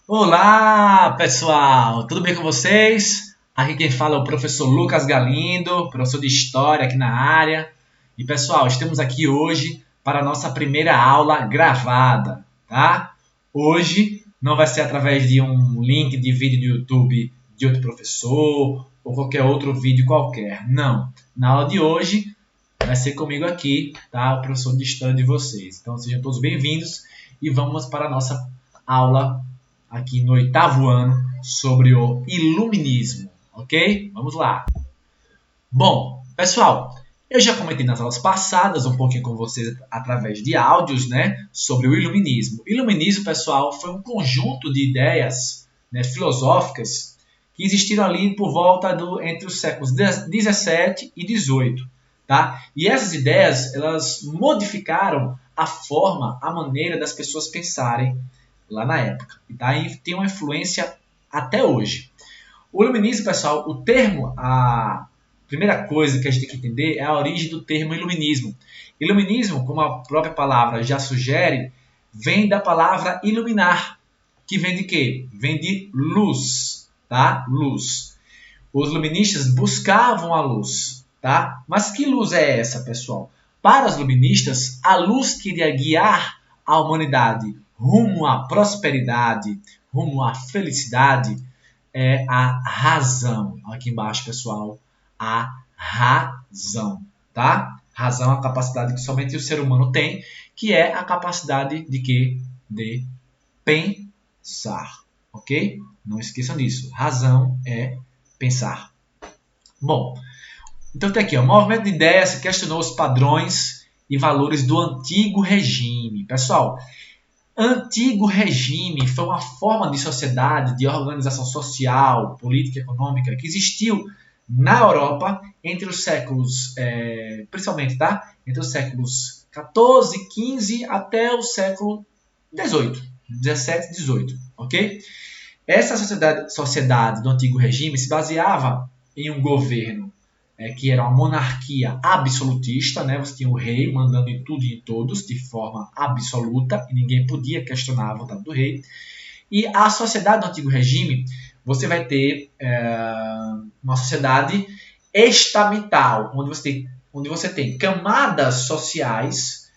Olá, pessoal! Tudo bem com vocês? Aqui quem fala é o professor Lucas Galindo, professor de História aqui na área. E, pessoal, estamos aqui hoje para a nossa primeira aula gravada, tá? Hoje não vai ser através de um link de vídeo do YouTube de outro professor ou qualquer outro vídeo qualquer. Não. Na aula de hoje vai ser comigo aqui, tá? O professor de História de vocês. Então, sejam todos bem-vindos e vamos para a nossa aula aqui no 8º ano sobre o Iluminismo, ok? Vamos lá. Bom, pessoal, eu já comentei nas aulas passadas um pouquinho com vocês através de áudios, né, sobre o Iluminismo. O Iluminismo, pessoal, foi um conjunto de ideias, né, filosóficas que existiram ali por volta entre os séculos 17 e 18, tá? E essas ideias, elas modificaram a forma, a maneira das pessoas pensarem lá na época. E daí tem uma influência até hoje. O iluminismo, pessoal, o termo, a primeira coisa que a gente tem que entender é a origem do termo iluminismo. Iluminismo, como a própria palavra já sugere, vem da palavra iluminar, que vem de quê? Vem de luz, tá? Luz. Os iluministas buscavam a luz, tá? Mas que luz é essa, pessoal? Para os iluministas, a luz queria guiar a humanidade rumo à prosperidade, rumo à felicidade, é a razão. Aqui embaixo, pessoal, a razão, tá? Razão é a capacidade que somente o ser humano tem, que é a capacidade de quê? De pensar, ok? Não esqueçam disso. Razão é pensar. Bom, então tem aqui, ó, o movimento de ideias questionou os padrões e valores do antigo regime. Pessoal, antigo regime foi uma forma de sociedade, de organização social, política e econômica que existiu na Europa entre os séculos, principalmente, tá? Entre os séculos 14, 15 até o século 18, 17, 18, ok? Essa sociedade do antigo regime se baseava em um governo que era uma monarquia absolutista, né? Você tinha o rei mandando em tudo e em todos de forma absoluta e ninguém podia questionar a vontade do rei. E a sociedade do antigo regime, você vai ter uma sociedade estamental, onde você tem camadas sociais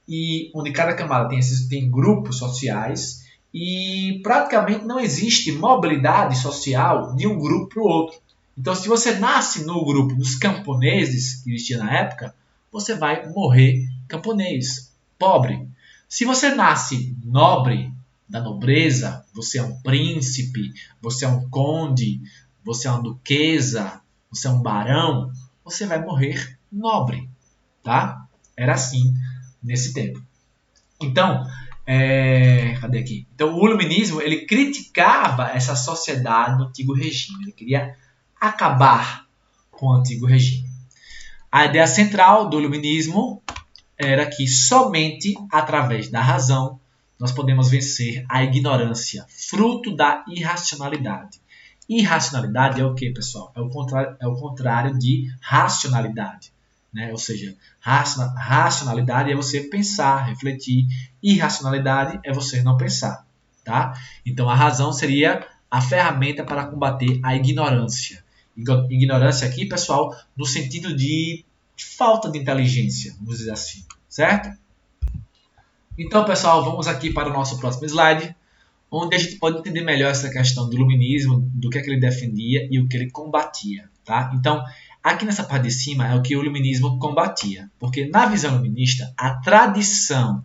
e onde cada camada tem grupos sociais e praticamente não existe mobilidade social de um grupo para o outro. Então, se você nasce no grupo dos camponeses, que existia na época, você vai morrer camponês, pobre. Se você nasce nobre, da nobreza, você é um príncipe, você é um conde, você é uma duquesa, você é um barão, você vai morrer nobre, tá? Era assim nesse tempo. Então, cadê aqui? Então, o iluminismo, ele criticava essa sociedade do antigo regime. Ele queria acabar com o antigo regime. A ideia central do iluminismo era que somente através da razão nós podemos vencer a ignorância, fruto da irracionalidade. Irracionalidade é o que, pessoal? É o contrário de racionalidade. Né? Ou seja, racionalidade é você pensar, refletir. Irracionalidade é você não pensar. Tá? Então, a razão seria a ferramenta para combater a ignorância. Ignorância aqui, pessoal, no sentido de falta de inteligência, vamos dizer assim. Certo? Então, pessoal, vamos aqui para o nosso próximo slide, onde a gente pode entender melhor essa questão do iluminismo, do que é que ele defendia e o que ele combatia. Tá? Então, aqui nessa parte de cima é o que o iluminismo combatia. Porque na visão iluminista, a tradição,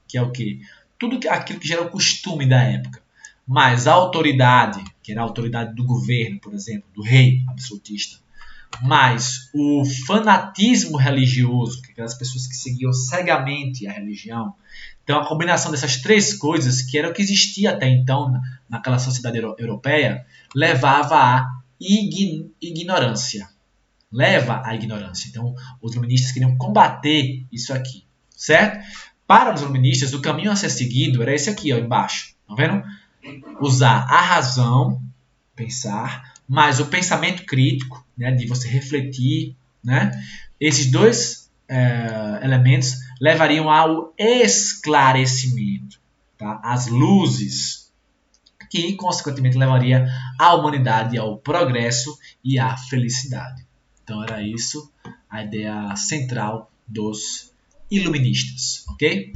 que é o quê? Tudo aquilo que gera o costume da época, mas a autoridade, que era a autoridade do governo, por exemplo, do rei absolutista, mas o fanatismo religioso, que aquelas pessoas que seguiam cegamente a religião. Então, a combinação dessas três coisas, que era o que existia até então naquela sociedade europeia, levava à ignorância. Leva à ignorância. Então, os iluministas queriam combater isso aqui, certo? Para os iluministas, o caminho a ser seguido era esse aqui, ó, embaixo. Tá vendo? Usar a razão, pensar, mas o pensamento crítico, né, de você refletir, né, esses dois elementos levariam ao esclarecimento, tá? As luzes que, consequentemente, levaria a humanidade ao progresso e à felicidade. Então, era isso a ideia central dos iluministas, ok?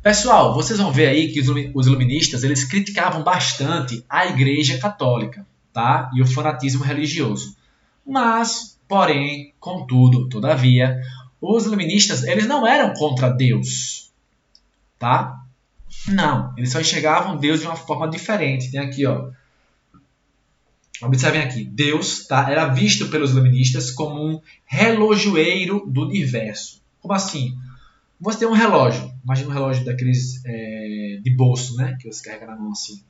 Pessoal, vocês vão ver aí que os iluministas eles criticavam bastante a Igreja Católica, tá? E o fanatismo religioso. Mas, porém, contudo, todavia, os iluministas eles não eram contra Deus, tá? Não, eles só enxergavam Deus de uma forma diferente. Tem aqui, ó. Observem aqui, Deus, tá, era visto pelos iluministas como um relojoeiro do universo. Como assim? Você tem um relógio, imagina um relógio daqueles de bolso, né? Que você carrega na mão assim.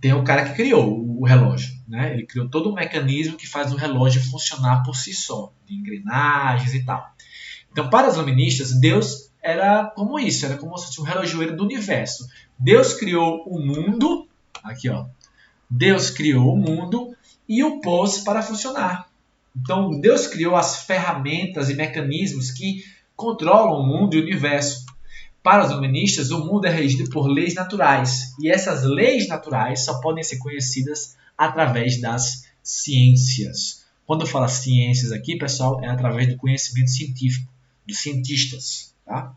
Tem o cara que criou o relógio, né? Ele criou todo um mecanismo que faz o relógio funcionar por si só, de engrenagens e tal. Então, para os iluministas, Deus era como isso, era como se fosse um relojoeiro do universo. Deus criou o mundo, aqui ó, Deus criou o mundo e o pôs para funcionar. Então, Deus criou as ferramentas e mecanismos que controlam o mundo e o universo. Para os iluministas, o mundo é regido por leis naturais. E essas leis naturais só podem ser conhecidas através das ciências. Quando eu falo ciências aqui, pessoal, é através do conhecimento científico, dos cientistas. Tá?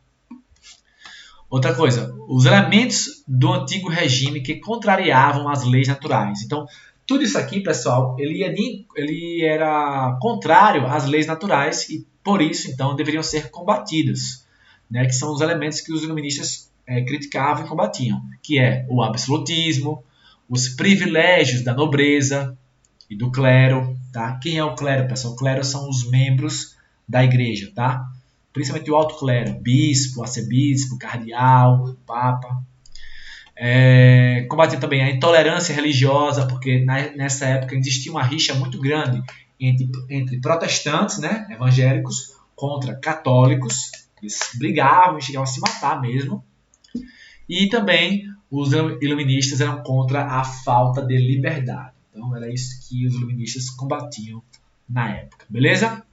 Outra coisa, os elementos do antigo regime que contrariavam as leis naturais. Então, tudo isso aqui, pessoal, ele era contrário às leis naturais e, por isso, então, deveriam ser combatidos, né? Que são os elementos que os iluministas criticavam e combatiam, que é o absolutismo, os privilégios da nobreza e do clero. Tá? Quem é o clero, pessoal? O clero são os membros da igreja, tá? Principalmente o alto clero, bispo, arcebispo, cardeal, papa. Combater também a intolerância religiosa, porque nessa época existia uma rixa muito grande entre protestantes, né, evangélicos, contra católicos. Eles brigavam e chegavam a se matar mesmo. E também os iluministas eram contra a falta de liberdade. Então era isso que os iluministas combatiam na época, beleza?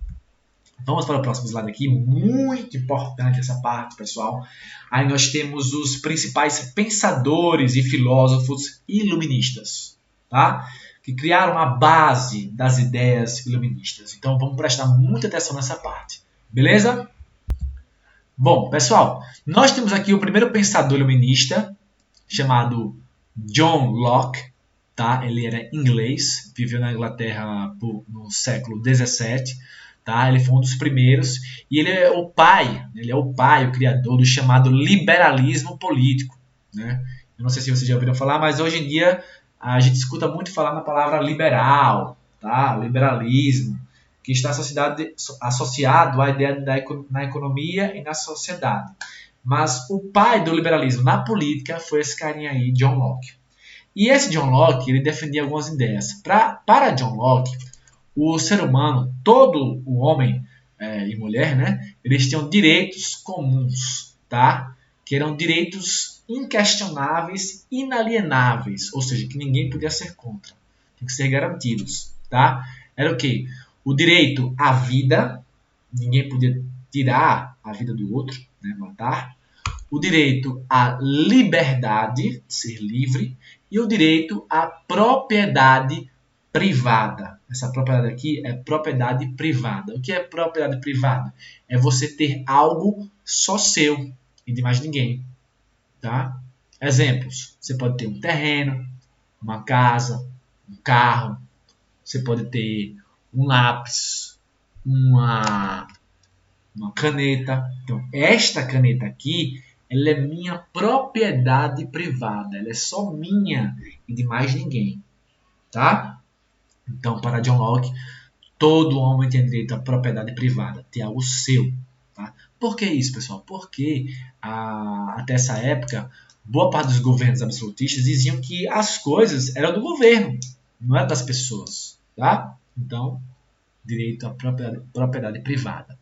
Vamos para o próximo slide aqui, muito importante essa parte, pessoal. Aí nós temos os principais pensadores e filósofos iluministas, tá? Que criaram a base das ideias iluministas. Então vamos prestar muita atenção nessa parte, beleza? Bom, pessoal, nós temos aqui o primeiro pensador iluminista, chamado John Locke, tá? Ele era inglês, viveu na Inglaterra no século XVII. Tá? Ele foi um dos primeiros e ele é o pai, o criador do chamado liberalismo político. Né? Eu não sei se vocês já ouviram falar, mas hoje em dia a gente escuta muito falar na palavra liberal, tá? Liberalismo, que está associado à ideia na economia e na sociedade. Mas o pai do liberalismo na política foi esse carinha aí, John Locke. E esse John Locke, ele defendia algumas ideias. Para John Locke, o ser humano, todo o homem e mulher, né, eles tinham direitos comuns, tá? Que eram direitos inquestionáveis, inalienáveis, ou seja, que ninguém podia ser contra, tem que ser garantidos, tá? Era o quê? O direito à vida, ninguém podia tirar a vida do outro, né, matar. O direito à liberdade, ser livre, e o direito à propriedade privada. Essa propriedade aqui é propriedade privada. O que é propriedade privada? É você ter algo só seu e de mais ninguém. Tá? Exemplos. Você pode ter um terreno, uma casa, um carro. Você pode ter um lápis, uma caneta. Então, esta caneta aqui, ela é minha propriedade privada. Ela é só minha e de mais ninguém. Tá? Então, para John Locke, todo homem tem direito à propriedade privada, ter algo seu. Tá? Por que isso, pessoal? Porque até essa época, boa parte dos governos absolutistas diziam que as coisas eram do governo, não eram das pessoas. Tá? Então, direito à propriedade privada.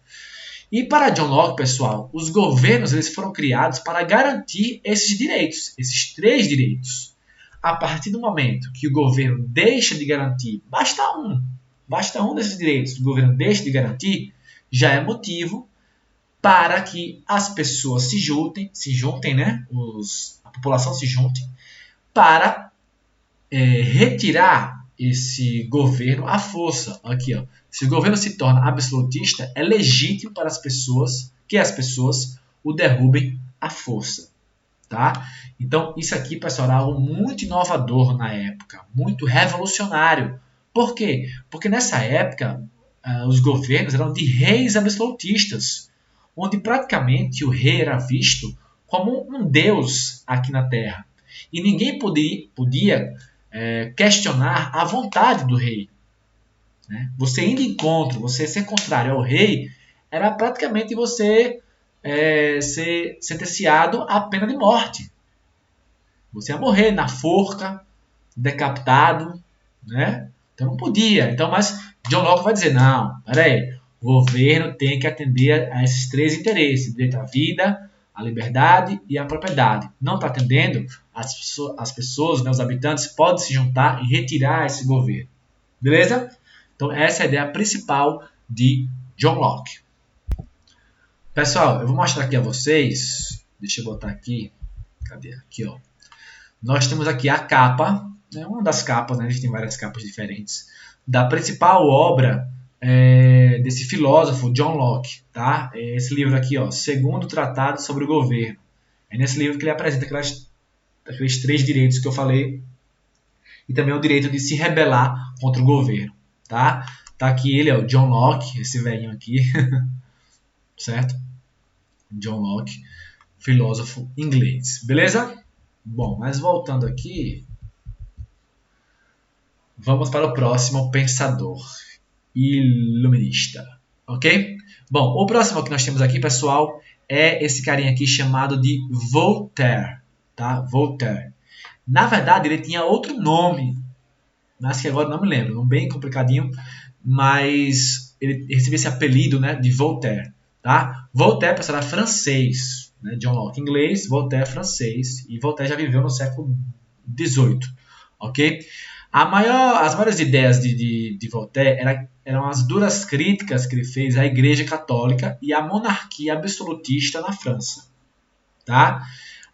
E para John Locke, pessoal, os governos eles foram criados para garantir esses direitos, esses três direitos. A partir do momento que o governo deixa de garantir, basta um desses direitos que o governo deixa de garantir, já é motivo para que as pessoas se juntem, né? A população se junte para retirar esse governo à força. Aqui, ó. Se o governo se torna absolutista, é legítimo para as pessoas o derrubem à força. Tá? Então, isso aqui, pessoal, era algo muito inovador na época, muito revolucionário. Por quê? Porque nessa época, os governos eram de reis absolutistas, onde praticamente o rei era visto como um deus aqui na Terra. E ninguém podia questionar a vontade do rei. Né? Você indo em encontro, você ser contrário ao rei, era praticamente você ser sentenciado à pena de morte. Você ia morrer na forca, decapitado, né? Então não podia. Então, mas John Locke vai dizer, não, peraí, o governo tem que atender a esses três interesses, direito à vida, à liberdade e à propriedade. Não está atendendo, as pessoas, né, os habitantes, podem se juntar e retirar esse governo. Beleza? Então, essa é a ideia principal de John Locke. Pessoal, eu vou mostrar aqui a vocês. Deixa eu botar aqui. Cadê? Aqui, ó. Nós temos aqui a capa, né, uma das capas, né, a gente tem várias capas diferentes, da principal obra desse filósofo John Locke. Tá? Esse livro aqui, ó, Segundo Tratado sobre o Governo. É nesse livro que ele apresenta aqueles três direitos que eu falei, e também o direito de se rebelar contra o governo. Tá aqui ele, ó, John Locke, esse velhinho aqui, certo? John Locke, filósofo inglês. Beleza? Bom, mas voltando aqui, vamos para o próximo pensador iluminista, ok? Bom, o próximo que nós temos aqui, pessoal, é esse carinha aqui chamado de Voltaire, tá? Voltaire. Na verdade, ele tinha outro nome, mas que agora não me lembro, bem complicadinho, mas ele recebeu esse apelido, né, de Voltaire, tá? Voltaire, pessoal, era francês. John Locke inglês, Voltaire francês, e Voltaire já viveu no século XVIII, ok? As maiores ideias de Voltaire eram as duras críticas que ele fez à Igreja Católica e à monarquia absolutista na França, tá?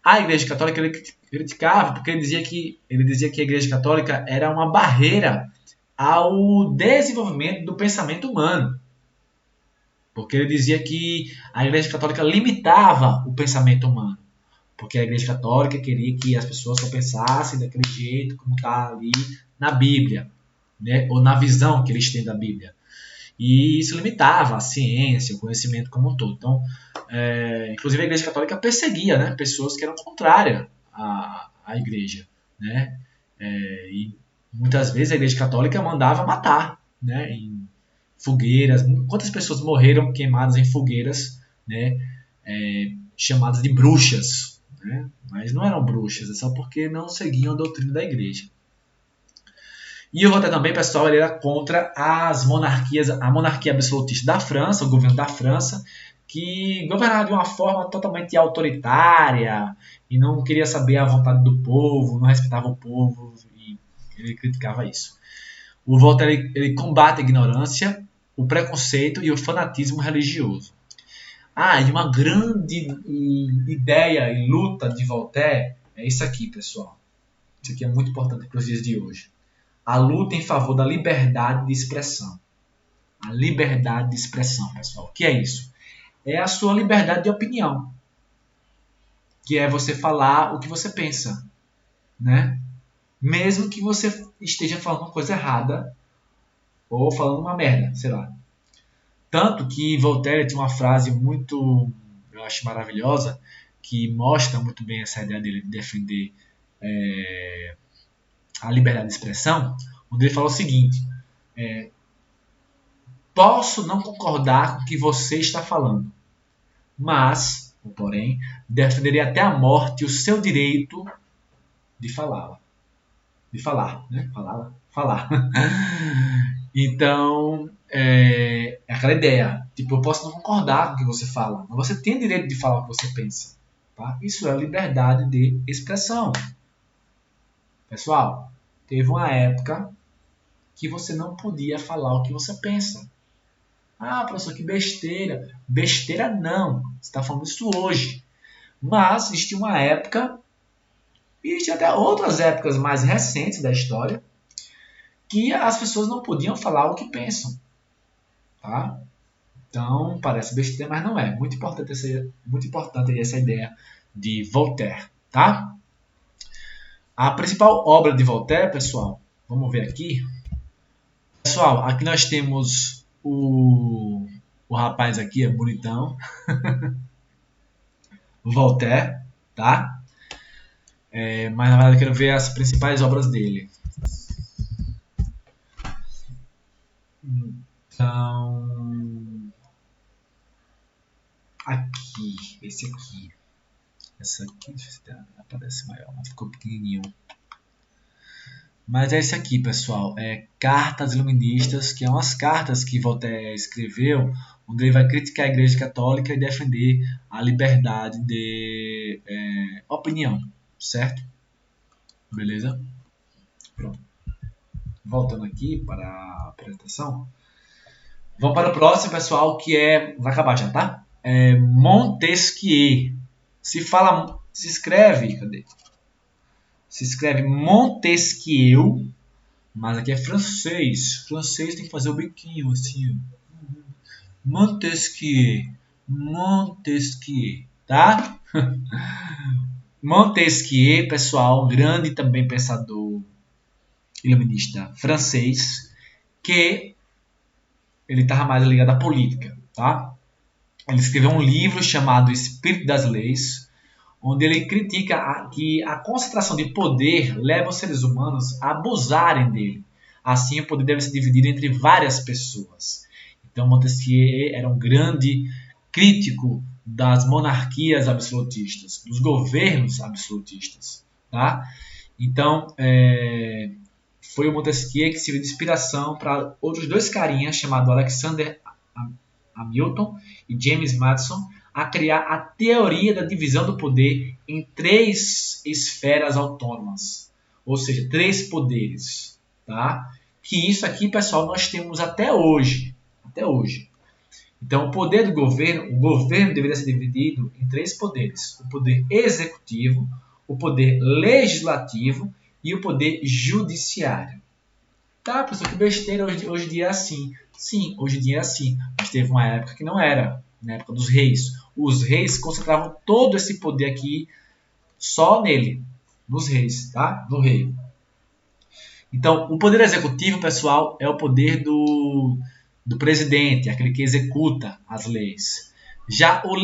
A Igreja Católica ele criticava porque ele dizia que a Igreja Católica era uma barreira ao desenvolvimento do pensamento humano. Porque ele dizia que a Igreja Católica limitava o pensamento humano. Porque a Igreja Católica queria que as pessoas só pensassem daquele jeito como está ali na Bíblia, né? Ou na visão que eles têm da Bíblia. E isso limitava a ciência, o conhecimento como um todo. Então, inclusive a Igreja Católica perseguia, né, pessoas que eram contrárias à Igreja. Né? E muitas vezes a Igreja Católica mandava matar, né, em fogueiras. Quantas pessoas morreram queimadas em fogueiras, né, chamadas de bruxas, né? Mas não eram bruxas, é só porque não seguiam a doutrina da igreja. E o Voltaire também, pessoal, ele era contra as monarquias, a monarquia absolutista da França, o governo da França, que governava de uma forma totalmente autoritária e não queria saber a vontade do povo, não respeitava o povo, e ele criticava isso. O Voltaire ele combate a ignorância, o preconceito e o fanatismo religioso. E uma grande ideia e luta de Voltaire é isso aqui, pessoal. Isso aqui é muito importante para os dias de hoje. A luta em favor da liberdade de expressão. A liberdade de expressão, pessoal. O que é isso? É a sua liberdade de opinião. Que é você falar o que você pensa, né? Mesmo que você esteja falando uma coisa errada ou falando uma merda, sei lá. Tanto que Voltaire tinha uma frase muito, eu acho, maravilhosa, que mostra muito bem essa ideia dele de defender a liberdade de expressão, onde ele fala o seguinte: posso não concordar com o que você está falando, mas, porém, defenderei até a morte o seu direito de falar. De falar, né? Falar. Então, é aquela ideia. Tipo, eu posso não concordar com o que você fala, mas você tem o direito de falar o que você pensa. Tá? Isso é liberdade de expressão. Pessoal, teve uma época que você não podia falar o que você pensa. Professor, que besteira. Besteira não. Você está falando isso hoje. Mas existe uma época E existem até outras épocas mais recentes da história que as pessoas não podiam falar o que pensam. Tá? Então, parece besteira, mas não é. Muito importante essa ideia de Voltaire. Tá? A principal obra de Voltaire, pessoal, vamos ver aqui. Pessoal, aqui nós temos o rapaz aqui, é bonitão. Voltaire, tá? Mas na verdade eu quero ver as principais obras dele. Então, aqui, esse aqui. Essa aqui, deixa eu ver se aparece maior, mas ficou pequenininho. Mas é esse aqui, pessoal. É Cartas Iluministas, que é umas cartas que Voltaire escreveu, onde ele vai criticar a Igreja Católica e defender a liberdade de opinião, certo? Beleza? Pronto. Voltando aqui para a apresentação. Vamos para o próximo, pessoal, que vai acabar já, tá? Montesquieu. Se escreve, cadê? Se escreve Montesquieu, mas aqui é francês. Francês tem que fazer o biquinho assim. Montesquieu. Montesquieu, tá? Montesquieu, pessoal, grande também pensador iluminista francês, que ele estava mais ligado à política, tá? Ele escreveu um livro chamado Espírito das Leis, onde ele critica que a concentração de poder leva os seres humanos a abusarem dele. Assim, o poder deve ser dividido entre várias pessoas. Então, Montesquieu era um grande crítico das monarquias absolutistas, dos governos absolutistas. Tá? Então, foi o Montesquieu que serviu de inspiração para outros dois carinhas, chamados Alexander Hamilton e James Madison, a criar a teoria da divisão do poder em 3 esferas autônomas, ou seja, 3 poderes, tá? Que isso aqui, pessoal, nós temos até hoje. Então, o poder do governo, o governo deveria ser dividido em 3 poderes: o poder executivo, o poder legislativo e o poder judiciário. Tá, pessoal, que besteira, hoje em dia é assim. Sim, hoje em dia é assim, mas teve uma época que não era, na época dos reis. Os reis concentravam todo esse poder aqui só nele, nos reis, tá? No rei. Então, o poder executivo, pessoal, é o poder do presidente, aquele que executa as leis. Já o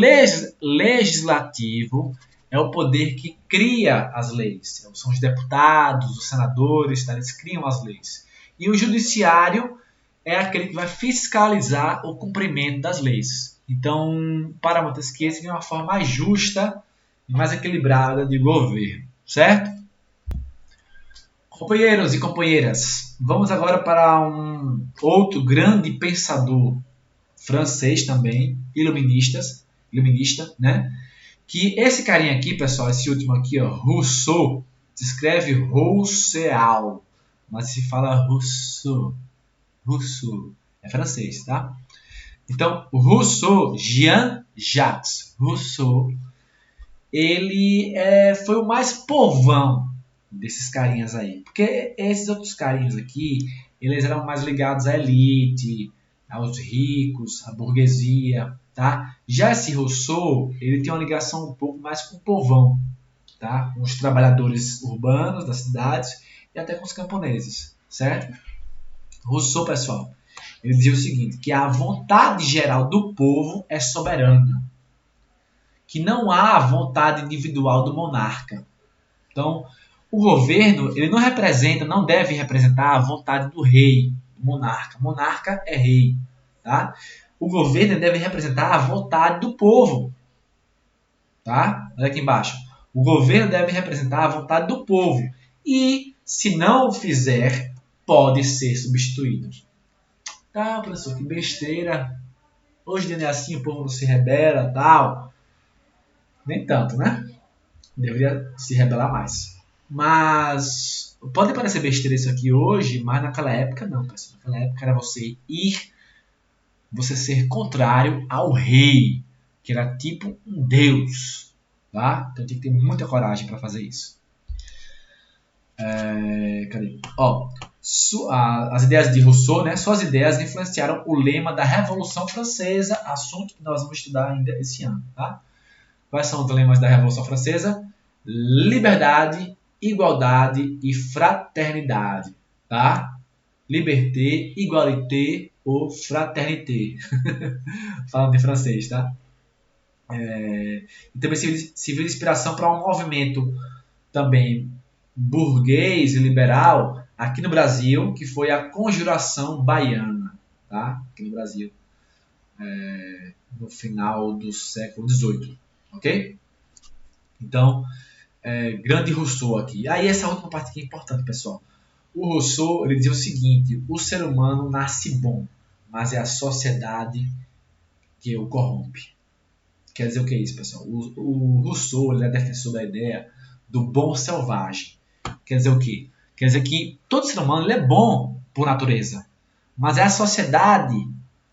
legislativo é o poder que cria as leis. São os deputados, os senadores, tá? Eles criam as leis. E o judiciário é aquele que vai fiscalizar o cumprimento das leis. Então, para Montesquieu, seria uma forma mais justa e mais equilibrada de governo, certo? Companheiros e companheiras, vamos agora para um outro grande pensador francês também, iluminista, né? Que esse carinha aqui, pessoal, esse último aqui, ó, Rousseau, se escreve Rousseau, mas se fala Rousseau. Rousseau. É francês, tá? Então, Rousseau, Jean-Jacques Rousseau, ele foi o mais povão desses carinhas aí. Porque esses outros carinhas aqui, eles eram mais ligados à elite, aos ricos, à burguesia, tá? Já esse Rousseau, ele tem uma ligação um pouco mais com o povão, tá? Com os trabalhadores urbanos das cidades e até com os camponeses, certo? Rousseau, pessoal, ele dizia o seguinte, que a vontade geral do povo é soberana, que não há vontade individual do monarca. Então, o governo, ele não deve representar a vontade do rei, do monarca. Monarca é rei, tá? O governo deve representar a vontade do povo, tá? Olha aqui embaixo. O governo deve representar a vontade do povo e, se não o fizer, pode ser substituído. Tá, professor, que besteira. Hoje em dia não é assim, o povo não se rebela, tal. Nem tanto, né? Deveria se rebelar mais. Mas pode parecer besteira isso aqui hoje, mas naquela época não, pessoal. Naquela época era você ser contrário ao rei, que era tipo um deus, tá? Então tem que ter muita coragem para fazer isso. Cadê? Ó, as ideias de Rousseau, né? Suas ideias influenciaram o lema da Revolução Francesa, assunto que nós vamos estudar ainda esse ano, tá? Quais são os lemas da Revolução Francesa? Liberdade, igualdade e fraternidade, tá? Liberté, égalité ou fraternité. Falando em francês, tá? E também serviu de inspiração para um movimento também burguês e liberal aqui no Brasil, que foi a Conjuração Baiana, tá? Aqui no Brasil, no final do século XVIII, ok? Então, grande Rousseau aqui. Aí essa última parte aqui é importante, pessoal. O Rousseau ele dizia o seguinte: o ser humano nasce bom, mas é a sociedade que o corrompe. Quer dizer o que é isso, pessoal? O Rousseau ele é defensor da ideia do bom selvagem. Quer dizer o quê? Quer dizer que todo ser humano ele é bom por natureza, mas é a sociedade,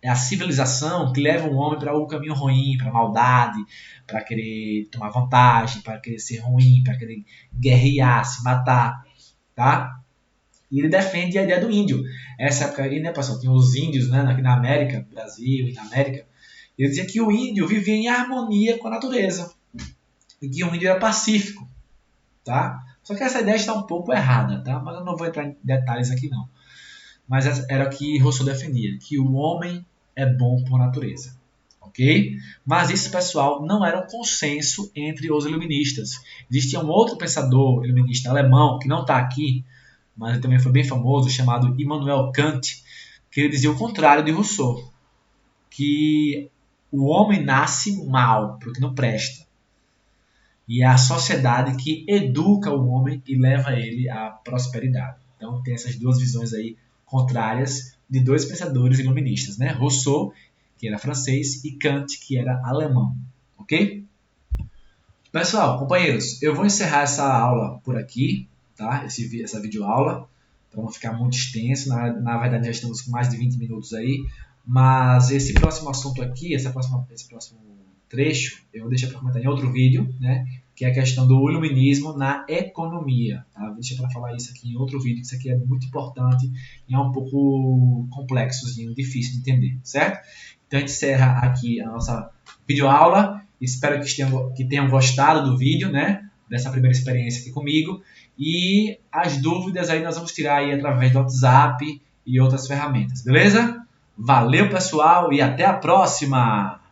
é a civilização que leva o homem para o caminho ruim, para a maldade, para querer tomar vantagem, para querer ser ruim, para querer guerrear, se matar, tá? E ele defende a ideia do índio. Essa época aí, né, pessoal, tinha os índios, né, aqui na América, Brasil e na América. Ele dizia que o índio vivia em harmonia com a natureza e que o índio era pacífico, tá? Só que essa ideia está um pouco errada, tá? Mas eu não vou entrar em detalhes aqui não. Mas era o que Rousseau defendia, que o homem é bom por natureza, ok? Mas isso, pessoal, não era um consenso entre os iluministas. Existia um outro pensador iluminista alemão que não está aqui, mas ele também foi bem famoso, chamado Immanuel Kant, que ele dizia o contrário de Rousseau, que o homem nasce mal, porque não presta. E é a sociedade que educa o homem e leva ele à prosperidade. Então tem essas duas visões aí contrárias de dois pensadores iluministas, né? Rousseau, que era francês, e Kant, que era alemão, ok? Pessoal, companheiros, eu vou encerrar essa aula por aqui, tá? Essa videoaula, para não ficar muito extenso. Na verdade, já estamos com mais de 20 minutos aí, mas esse próximo assunto aqui, esse próximo trecho, eu vou deixar para comentar em outro vídeo, né? Que é a questão do iluminismo na economia. Tá? Vou deixar para falar isso aqui em outro vídeo, que isso aqui é muito importante e é um pouco complexozinho, difícil de entender, certo? Então a gente encerra aqui a nossa videoaula. Espero que tenham gostado do vídeo, né? Dessa primeira experiência aqui comigo. E as dúvidas aí nós vamos tirar aí através do WhatsApp e outras ferramentas, beleza? Valeu, pessoal, e até a próxima!